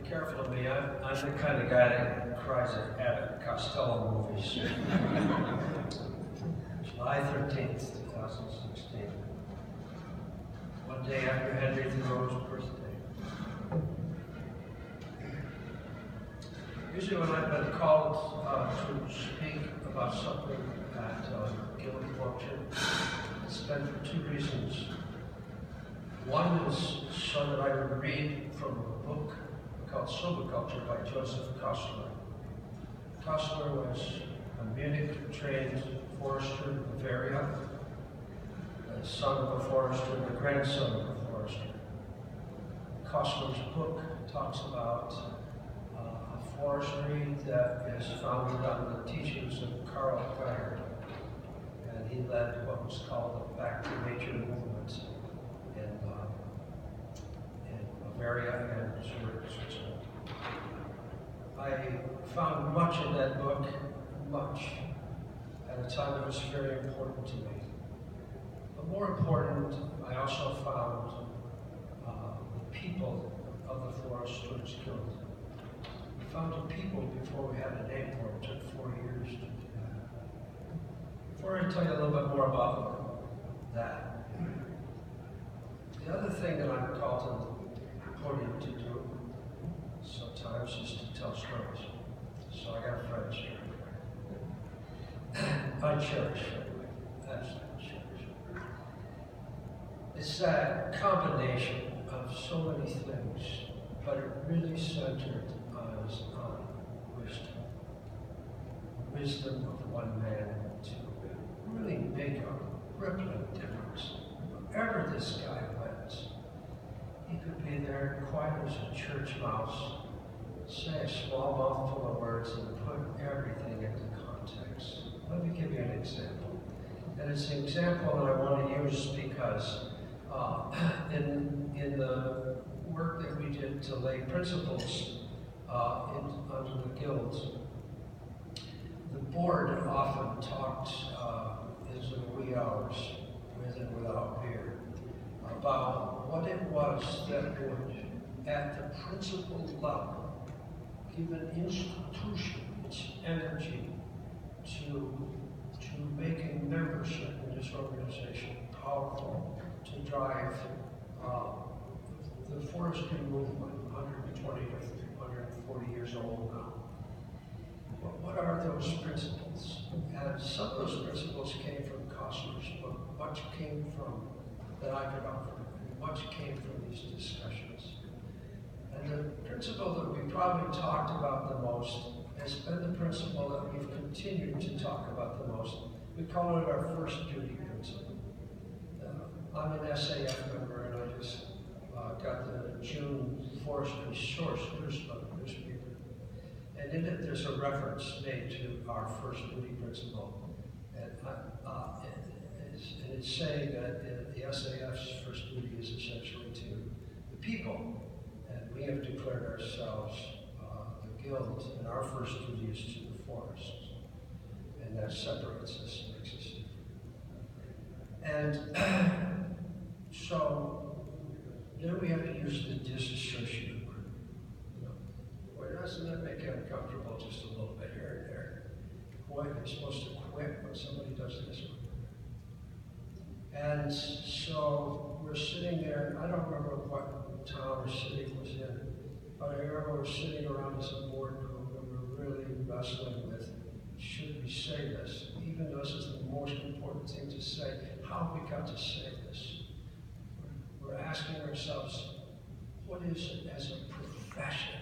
be careful of me. I'm the kind of guy that cries at Abbott and Costello movies. July 13th, 2016. One day after Henry Thoreau's birthday. Usually when I've been called to speak about something at Guild function, it's been for two reasons. One is so that I would read from a book called Silviculture by Joseph Kostler. Kostler was a Munich-trained forester in Bavaria, the son of a forester, the grandson of a forester. Kostler's book talks about a forestry that is founded on the teachings of Karl Keijer, and he led what was called the Back to Nature movement in Bavaria and Zurich, Switzerland. I found much in that book, at a time that was very important to me. But more important, I also found the people of the Foresters Guild. We found the people before we had a name for it. It took 4 years to do that. Before I tell you a little bit more about that, the other thing that I'm called to the podium to do sometimes is to tell stories. So I got friends here. I cherish it. That's cherish. It's that combination of so many things, but it really centered us on wisdom. Wisdom of one man to really make a rippling difference. Wherever this guy went, he could be there quiet as a church mouse, say a small mouthful of words and put everything into context. Let me give you an example. And it's an example that I want to use because in the work that we did to lay principles under the guilds, the board often talked in the wee hours, with and without beer, about what it was that would, at the principle level, give an institution its energy to making membership in this organization powerful, to drive the forestry movement, 120 to 140 years old now. But what are those principles? And some of those principles came from Kostler's book, much came from that I could offer, and much came from these discussions. And the principle that we probably talked about the most has been the principle that we've continued to talk about the most. We call it our first duty principle. I'm an SAF member, and I just got the June Forestry Source newspaper. And in it, there's a reference made to our first duty principle. And it's saying that the SAF's first duty is essentially to the people. And we have declared ourselves the guild, and our first duty is to the forests. And that separates us, makes us different. And so then we have to use the disassociative word. Well, doesn't that make you uncomfortable just a little bit here and there? Boy, you're supposed to quit when somebody does this one. And so we're sitting there, I don't remember what town or city was in, but I remember we're sitting around as a board group and we're really wrestling with, should we say this? Even though this is the most important thing to say, how have we got to say this? We're asking ourselves, what is it as a profession?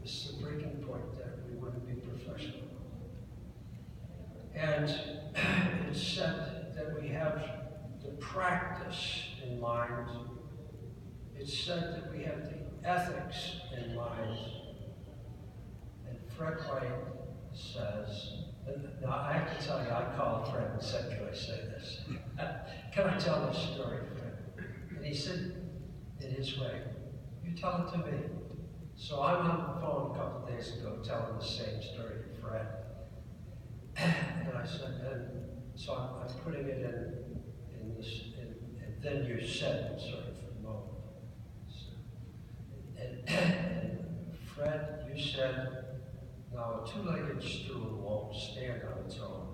This is the breaking point that we wouldn't be professional. And it's said that we have the practice in mind. It's said that we have the ethics in mind. And Fred White says, now I have to tell you, I called Fred and said, can I say this? Can I tell this story, Fred? And he said, in his way, you tell it to me. So I'm on the phone a couple of days ago telling the same story to Fred. And I said, and so I'm putting it in this, and then you said sort of moment. So, and Now, a two-legged stool won't stand on its own.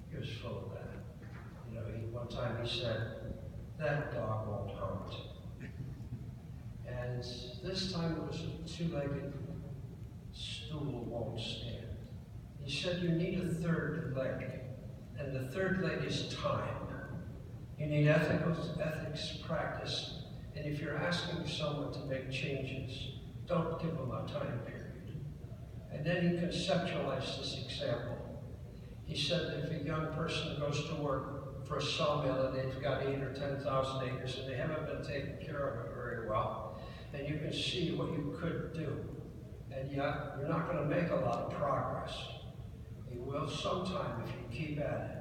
He was full of that. You know, one time he said, that dog won't hunt. And this time it was a two-legged stool won't stand. He said you need a third leg, and the third leg is time. You need ethics practice, and if you're asking someone to make changes, don't give them a time period. And then he conceptualized this example. He said that if a young person goes to work for a sawmill and they've got 8,000 or 10,000 acres and they haven't been taking care of it very well, and you can see what you could do, and yet you're not going to make a lot of progress. You will sometime if you keep at it.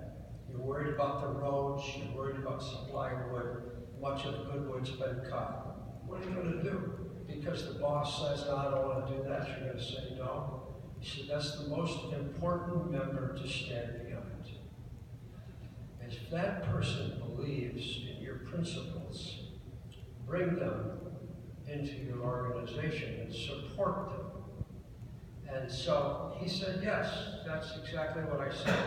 You're worried about the roads, you're worried about supplying wood, much of the good wood's been cut. What are you going to do? Because the boss says, no, I don't want to do that, you're going to say no. He said, that's the most important member to stand behind. If that person believes in your principles, bring them into your organization and support them. And so he said, yes, that's exactly what I said.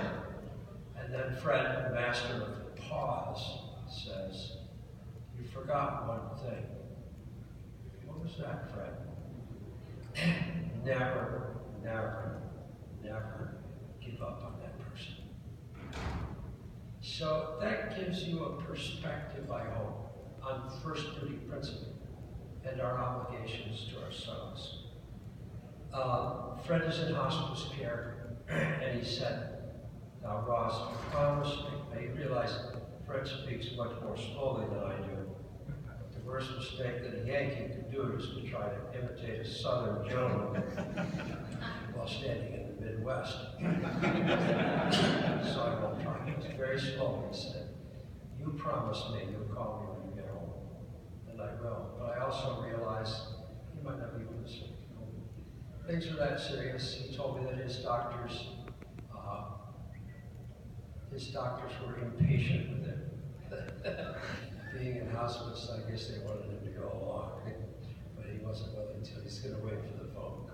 And then Fred, the master of the pause, says, you forgot one thing. What was that, Fred? Never, never, never give up on that person. So that gives you a perspective, I hope, on first duty principle and our obligations to ourselves. Fred is in hospice care, and he said, now Ross, promise me. Now you realize Fred speaks much more slowly than I do. The worst mistake that a Yankee could do is to try to imitate a Southern gentleman while standing in the Midwest. So I won't try. It's very slow, he said. You promise me you'll call me when you get home. And I will. But I also realize you might not be listening. Things are that serious. He told me that his doctors were impatient with him. Being in hospice, I guess they wanted him to go along, but he wasn't willing to. He's going to wait for the phone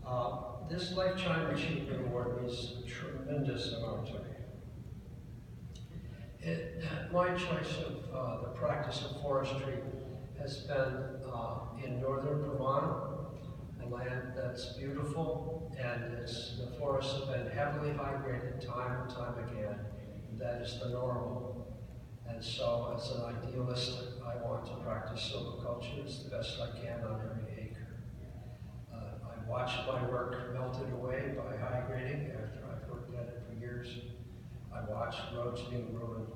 call. This Lifetime Achievement Award means a tremendous amount to me. My choice of the practice of forestry has been in northern Vermont, a land that's beautiful, and the forests have been heavily high-graded time and time again. That is the normal. And so, as an idealist, I want to practice silviculture as the best I can on every acre. I watched my work melted away by high grading after I've worked at it for years. I watched roads being ruined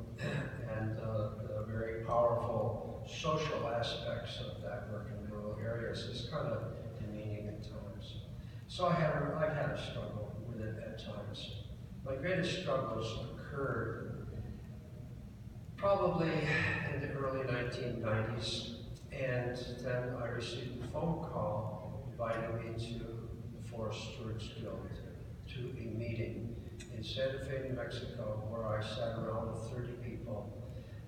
and the very powerful social aspects of that work in rural areas is kind of demeaning at times. So I've had a struggle with it at times. My greatest struggles occurred probably in the early 1990s, and then I received a phone call inviting me to the Forest Stewards Guild to a meeting in Santa Fe, New Mexico, where I sat around with 30 people,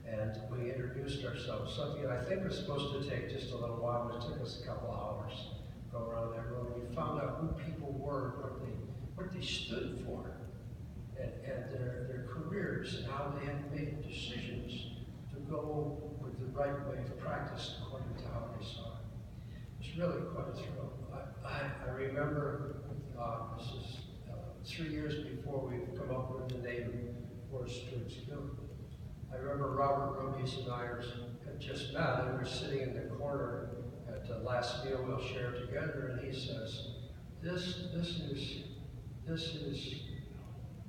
and we introduced ourselves, something I think was supposed to take just a little while, but it took us a couple hours to go around that room, and we found out who people were, what they stood for, and their careers, and how they had made decisions to go with the right way of practice according to how they saw it. It's really quite a thrill. I remember, this is 3 years before we've come up with the name Forest Stewards Guild. I remember Robert Rubies and I had just met, and we were sitting in the corner at the last meal we'll share together, and he says, this is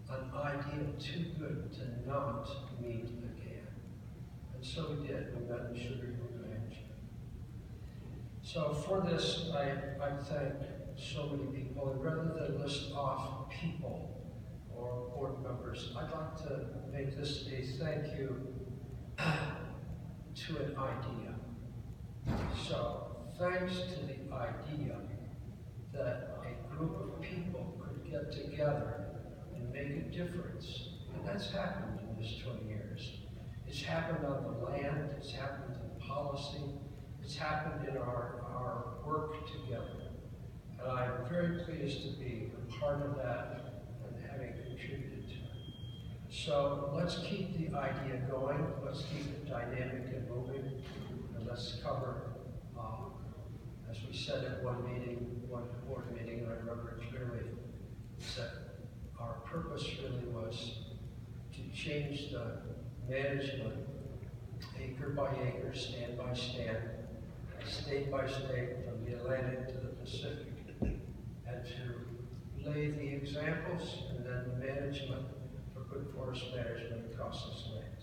an idea too good to not meet again. And so we did. We met in Sugar Ranch. So for this, I thank so many people, and rather than list off people or board members, I'd like to make this a thank you to an idea. So thanks to the idea that a group of people could get together and make a difference. And that's happened in this 20 years. It's happened on the land, it's happened in policy, it's happened in our work together. And I'm very pleased to be a part of that and having contributed to it. So let's keep the idea going, let's keep it dynamic and moving, and let's cover, as we said at one meeting, one board meeting, and I remember it clearly, is that our purpose really was to change the management acre by acre, stand by stand, state by state, from the Atlantic to the Pacific, and to lay the examples and then the management for good forest management across this land.